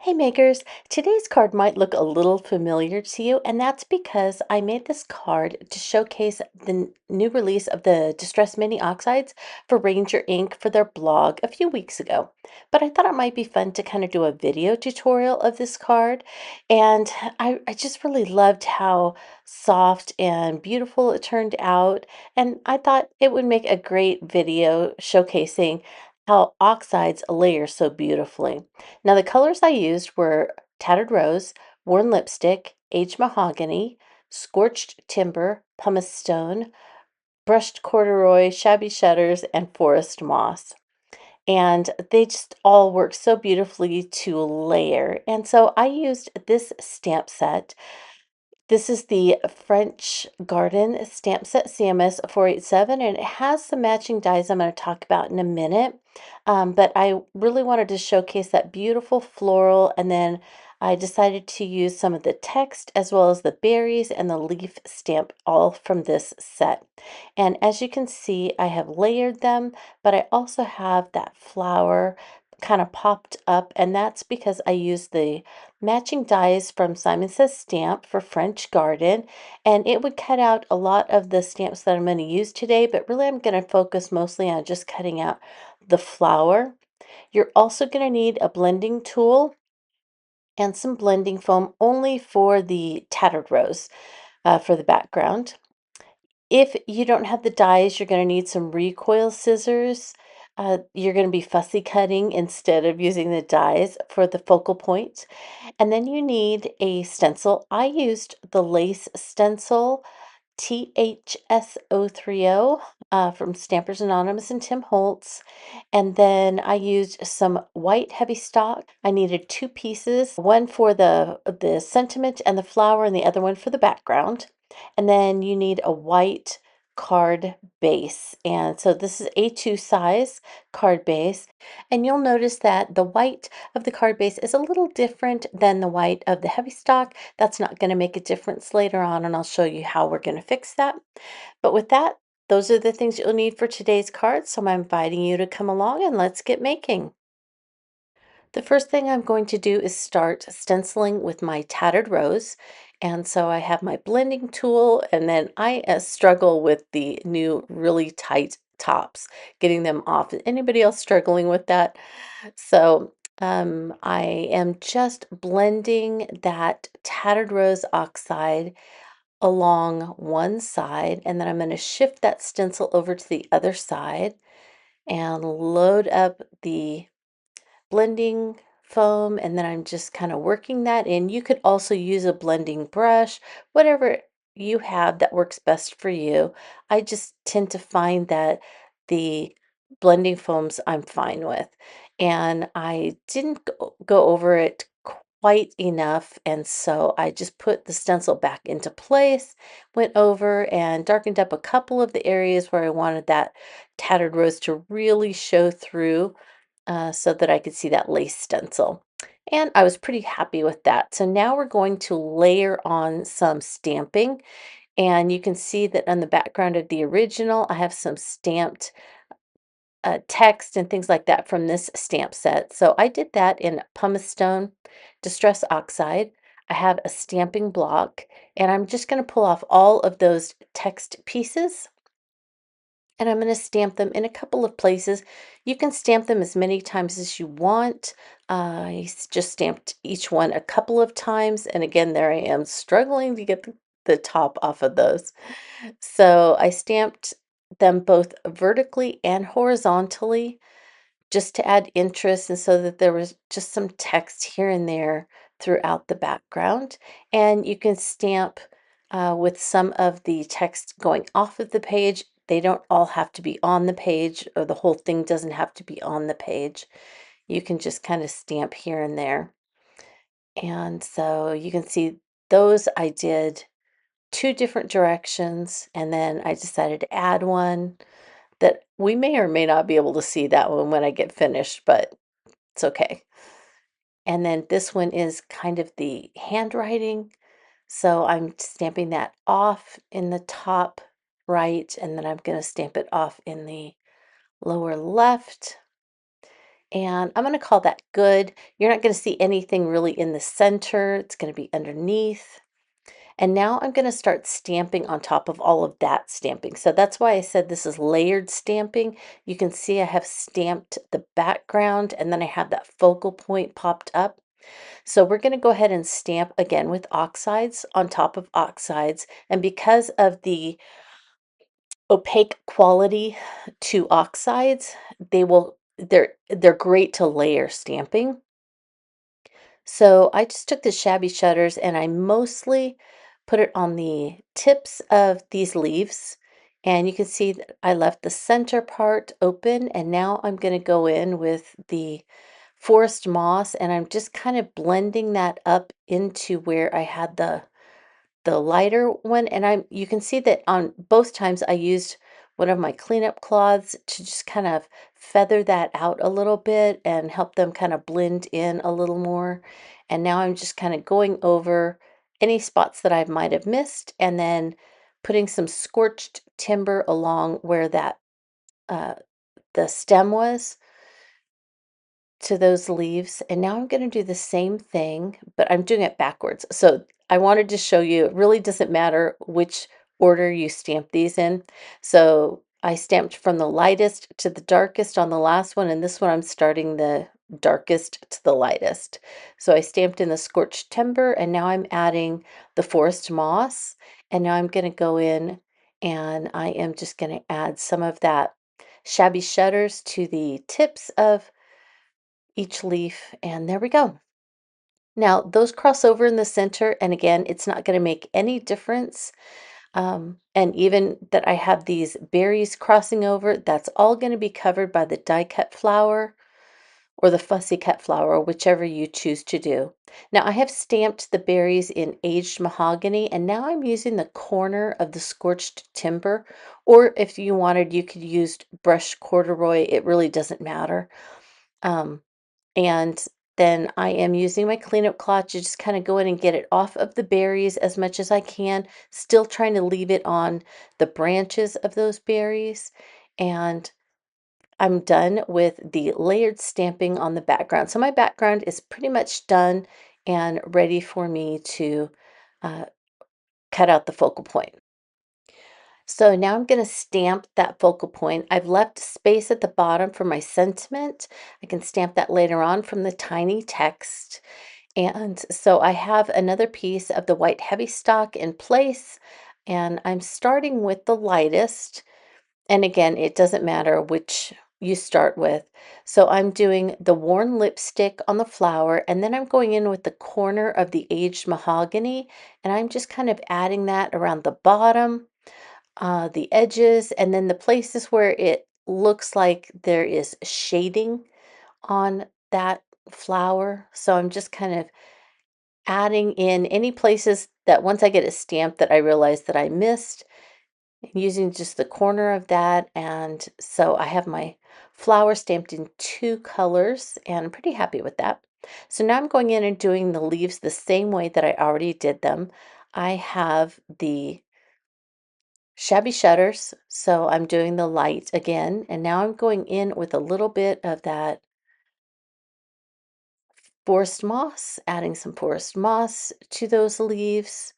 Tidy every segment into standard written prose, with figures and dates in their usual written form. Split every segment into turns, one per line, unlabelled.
Hey makers, today's card might look a little familiar to you, and that's because I made this card to showcase the new release of the Distress Mini Oxides for Ranger Ink for their blog a few weeks ago. But I thought it might be fun to kind of do a video tutorial of this card, and I just really loved how soft and beautiful it turned out, and I thought it would make a great video showcasing how oxides layer so beautifully. Now, the colors I used were Tattered Rose, Worn Lipstick, Aged Mahogany, Scorched Timber, Pumice Stone, Brushed Corduroy, Shabby Shutters, and Forest Moss. And they just all work so beautifully to layer. And so I used this stamp set. This is the French Garden Stamp Set CMS 487, and it has some matching dies I'm going to talk about in a minute. But I really wanted to showcase that beautiful floral, and then I decided to use some of the text as well as the berries and the leaf stamp all from this set. And as you can see, I have layered them, but I also have that flower kind of popped up, and that's because I used the matching dies from Simon Says Stamp for French Garden, and it would cut out a lot of the stamps that I'm going to use today, but really I'm going to focus mostly on just cutting out the flower. You're also going to need a blending tool and some blending foam only for the tattered rose for the background. If you don't have the dies, you're going to need some recoil scissors. You're going to be fussy cutting instead of using the dies for the focal point. And then you need a stencil. I used the lace stencil THS030 from Stampers Anonymous and Tim Holtz. And then I used some white heavy stock. I needed two pieces, one for the sentiment and the flower and the other one for the background. And then you need a white card base. And so this is A2 size card base. And you'll notice that the white of the card base is a little different than the white of the heavy stock. That's not going to make a difference later on, and I'll show you how we're going to fix that. But with that, those are the things you'll need for today's card, so I'm inviting you to come along and let's get making. The first thing I'm going to do is start stenciling with my tattered rose. And so I have my blending tool, and then I struggle with the new really tight tops, getting them off. Anybody else struggling with that? So I am just blending that tattered rose oxide along one side, and then I'm going to shift that stencil over to the other side and load up the blending foam, and then I'm just kind of working that in. You could also use a blending brush, whatever you have that works best for you. I just tend to find that the blending foams I'm fine with. And I didn't go over it quite enough, and so I just put the stencil back into place, went over and darkened up a couple of the areas where I wanted that tattered rose to really show through so that I could see that lace stencil. And I was pretty happy with that. So now we're going to layer on some stamping. And you can see that on the background of the original, I have some stamped text and things like that from this stamp set. So I did that in Pumice Stone Distress Oxide. I have a stamping block, and I'm just going to pull off all of those text pieces, and I'm going to stamp them in a couple of places. You can stamp them as many times as you want. I just stamped each one a couple of times, and again, there I am struggling to get the top off of those. So I stamped them both vertically and horizontally just to add interest, and so that there was just some text here and there throughout the background. And you can stamp with some of the text going off of the page. They don't all have to be on the page, or the whole thing doesn't have to be on the page. You can just kind of stamp here and there. And so you can see those I did two different directions, and then I decided to add one that we may or may not be able to see that one when I get finished, but it's okay. And then this one is kind of the handwriting. So I'm stamping that off in the top right, and then I'm going to stamp it off in the lower left. And I'm going to call that good. You're not going to see anything really in the center. It's going to be underneath. And now I'm going to start stamping on top of all of that stamping. So that's why I said this is layered stamping. You can see I have stamped the background and then I have that focal point popped up. So we're going to go ahead and stamp again with oxides on top of oxides. And because of the opaque quality to oxides, they're great to layer stamping. So I just took the shabby shutters and I mostly put it on the tips of these leaves. And you can see that I left the center part open, and now I'm going to go in with the forest moss and I'm just kind of blending that up into where I had the lighter one. And you can see that on both times I used one of my cleanup cloths to just kind of feather that out a little bit and help them kind of blend in a little more. And now I'm just kind of going over any spots that I might have missed and then putting some scorched timber along where that uh, the stem was to those leaves. And now I'm going to do the same thing, but I'm doing it backwards. So I wanted to show you it really doesn't matter which order you stamp these in. So I stamped from the lightest to the darkest on the last one, and this one I'm starting the darkest to the lightest. So I stamped in the scorched timber, and now I'm adding the forest moss. And now I'm going to go in and I am just going to add some of that shabby shutters to the tips of each leaf, and there we go. Now those cross over in the center, and again, it's not going to make any difference. And even that I have these berries crossing over, that's all going to be covered by the die cut flower or the fussy cut flower, whichever you choose to do. Now I have stamped the berries in aged mahogany, and now I'm using the corner of the scorched timber, or if you wanted, you could use brushed corduroy. It really doesn't matter. Um, and then I am using my cleanup cloth to just kind of go in and get it off of the berries as much as I can, still trying to leave it on the branches of those berries. And I'm done with the layered stamping on the background. So my background is pretty much done and ready for me to uh, cut out the focal point. So now I'm going to stamp that focal point. I've left space at the bottom for my sentiment. I can stamp that later on from the tiny text. And so I have another piece of the white heavy stock in place, and I'm starting with the lightest. And again, it doesn't matter which you start with. So I'm doing the worn lipstick on the flower, and then I'm going in with the corner of the aged mahogany, and I'm just kind of adding that around the bottom, the edges, and then the places where it looks like there is shading on that flower. So I'm just kind of adding in any places that once I get it stamped that I realize that I missed, using just the corner of that. And so I have my flower stamped in two colors, and I'm pretty happy with that. So now I'm going in and doing the leaves the same way that I already did them. I have the shabby shutters, so I'm doing the light again, and now I'm going in with a little bit of that forest moss, adding some forest moss to those leaves.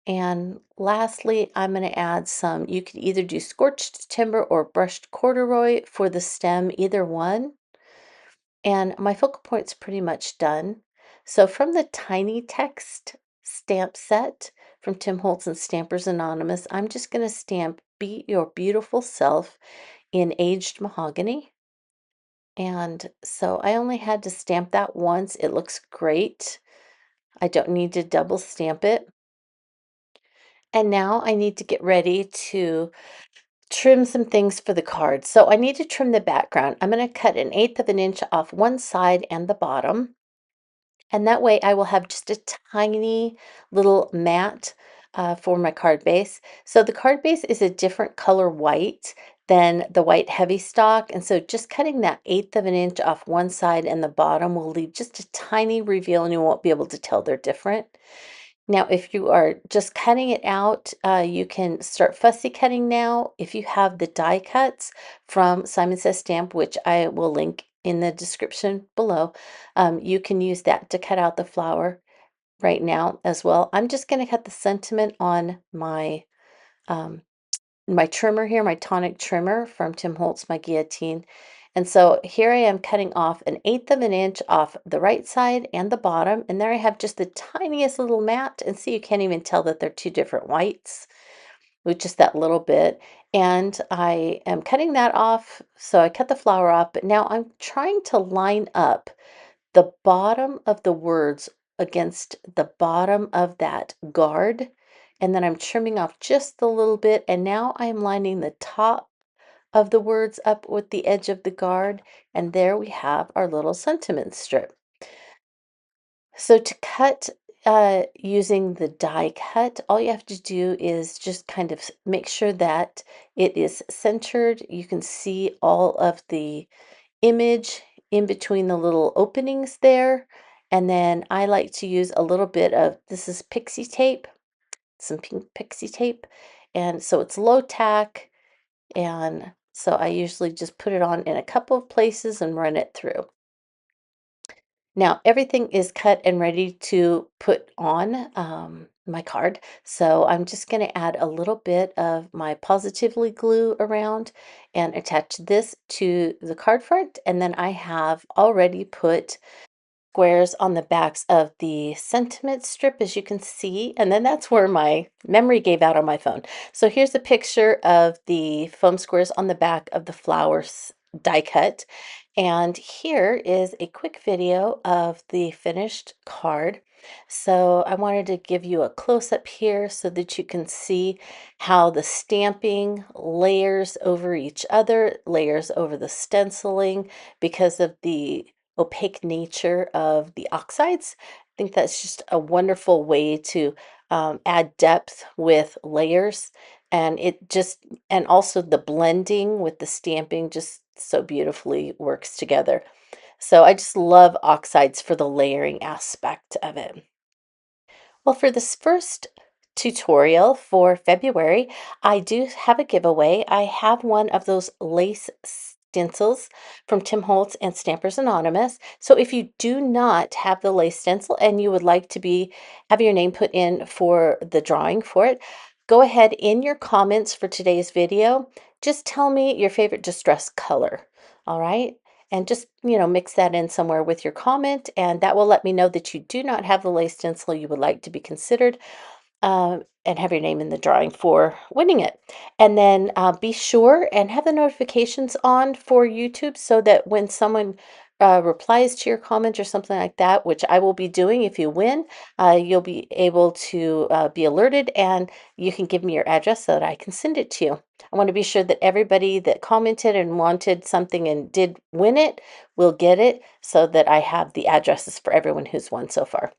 And lastly, I'm going to add some, you could either do scorched timber or brushed corduroy for the stem, either one. And my focal point's pretty much done. So from the tiny text stamp set from Tim Holtz and Stampers Anonymous, I'm just going to stamp Be Your Beautiful Self in aged mahogany. And so I only had to stamp that once. It looks great. I don't need to double stamp it. And now I need to get ready to trim some things for the card. So I need to trim the background. I'm going to cut 1/8 of an inch off one side and the bottom. And that way I will have just a tiny little mat for my card base. So the card base is a different color white than the white heavy stock. And so just cutting that 1/8 of an inch off one side and the bottom will leave just a tiny reveal, and you won't be able to tell they're different. Now, if you are just cutting it out, you can start fussy cutting now. If you have the die cuts from Simon Says Stamp, which I will link in the description below. You can use that to cut out the flower right now as well. I'm just going to cut the sentiment on um, my trimmer here, my tonic trimmer from Tim Holtz, my guillotine. And so here I am cutting off 1/8 of an inch off the right side and the bottom. And there I have just the tiniest little mat. And see, you can't even tell that they're two different whites with just that little bit. And I am cutting that off. So I cut the flower off, but now I'm trying to line up the bottom of the words against the bottom of that guard. And then I'm trimming off just a little bit. And now I'm lining the top of the words up with the edge of the guard. And there we have our little sentiment strip. So to cut using the die cut, all you have to do is just kind of make sure that it is centered. You can see all of the image in between the little openings there. And then I like to use a little bit of, this is pixie tape, some pink pixie tape. And so it's low tack. And so I usually just put it on in a couple of places and run it through. Now everything is cut and ready to put on my card. So I'm just going to add a little bit of my positively glue around and attach this to the card front. And then I have already put squares on the backs of the sentiment strip, as you can see. And then that's where my memory gave out on my phone. So here's a picture of the foam squares on the back of the flowers die cut. And here is a quick video of the finished card. So I wanted to give you a close-up here so that you can see how the stamping layers over each other, layers over the stenciling because of the opaque nature of the oxides. I think that's just a wonderful way to add depth with layers, and and also the blending with the stamping just so beautifully works together. So I just love oxides for the layering aspect of it. Well, for this first tutorial for February, I do have a giveaway. I have one of those lace stencils from Tim Holtz and Stampers Anonymous. So if you do not have the lace stencil and you would like to have your name put in for the drawing for it, go ahead in your comments for today's video. Just tell me your favorite distress color. All right. And just, mix that in somewhere with your comment, and that will let me know that you do not have the lace stencil you would like to be considered, and have your name in the drawing for winning it. And then be sure and have the notifications on for YouTube so that when someone replies to your comment or something like that, which I will be doing if you win, you'll be able to be alerted, and you can give me your address so that I can send it to you. I want to be sure that everybody that commented and wanted something and did win it will get it so that I have the addresses for everyone who's won so far.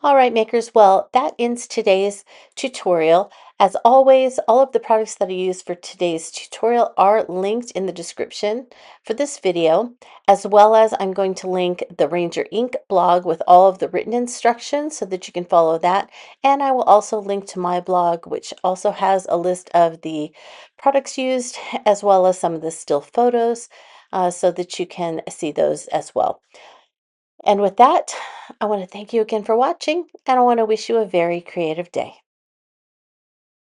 All right, makers. Well, that ends today's tutorial. As always, all of the products that I use for today's tutorial are linked in the description for this video, as well as I'm going to link the Ranger Ink blog with all of the written instructions so that you can follow that. And I will also link to my blog, which also has a list of the products used, as well as some of the still photos, so that you can see those as well. And with that, I want to thank you again for watching, and I want to wish you a very creative day.